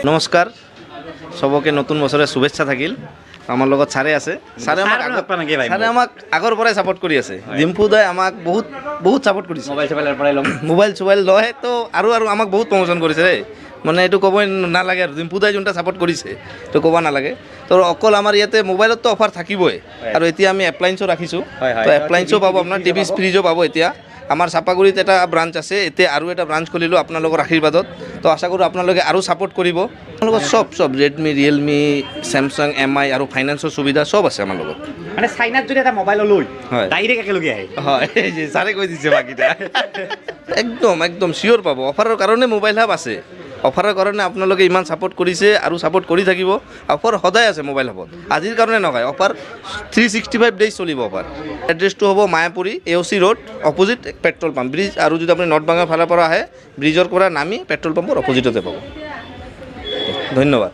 নমস্কাৰ সবকে নতুন বছৰে শুভেচ্ছা থাকিল আমাৰ লগত ছাৰে আছে ছাৰে আমাক আগৰ পৰাই ছাপোৰ্ট কৰি আছে ডিম্পু দাই আমাক বহুত ছাপোৰ্ট কৰিছে মোবাইল চোবাইল লয় তো আৰু আমাক বহুত প্ৰমোশ্যন কৰিছে দেই মানে এইটো ক'বই নালাগে আৰু ডিম্পু দাই যোনটা ছাপোৰ্ট কৰিছে এইটো ক'ব নালাগে তো অকল আমাৰ ইয়াতে মোবাইলততো অফাৰ থাকিবই আৰু এতিয়া আমি এপ্লায়েন্সো ৰাখিছোঁ তো এপ্লায়েন্সো পাব আপোনাৰ টিভি ফ্ৰিজো পাব এতিয়া আমাৰ চাপাগুৰিত এটা ব্ৰাঞ্চ আছে এতিয়া আৰু এটা ব্ৰাঞ্চ খুলিলোঁ আপোনালোকৰ আশীৰ্বাদত তো আশা কৰোঁ আপোনালোকে আৰু ছাপোৰ্ট কৰিব আপোনালোকৰ সব ৰেডমি ৰিয়েলমি চেমচাং MI আৰু ফাইনেন্সৰ সুবিধা সব আছে আমাৰ লগত মানে চাইনাত যদি এটা মোবাইল লৈ ডাইৰেক্ট একেলগে আহে হয় ছাৰে কৈ দিছে বাকীটা একদম চিয়'ৰ পাব অফাৰৰ কাৰণে মোবাইল হাব আছে অফাৰৰ কাৰণে আপোনালোকে ইমান ছাপোৰ্ট কৰিছে আৰু ছাপোৰ্ট কৰি থাকিব অফাৰ সদায় আছে মোবাইল হাবত আজিৰ কাৰণে নহয় অফাৰ 365 ডেইজ চলিব অফাৰ এড্ৰেছটো হ'ব Mayapuri AOC road opposite petrol pump bridge আৰু যদি আপুনি নৰ্থ বাংগাৰ ফালৰ পৰা আহে ব্ৰিজৰ পৰা নামি পেট্ৰল পাম্পৰ অপজিটতে পাব ধন্যবাদ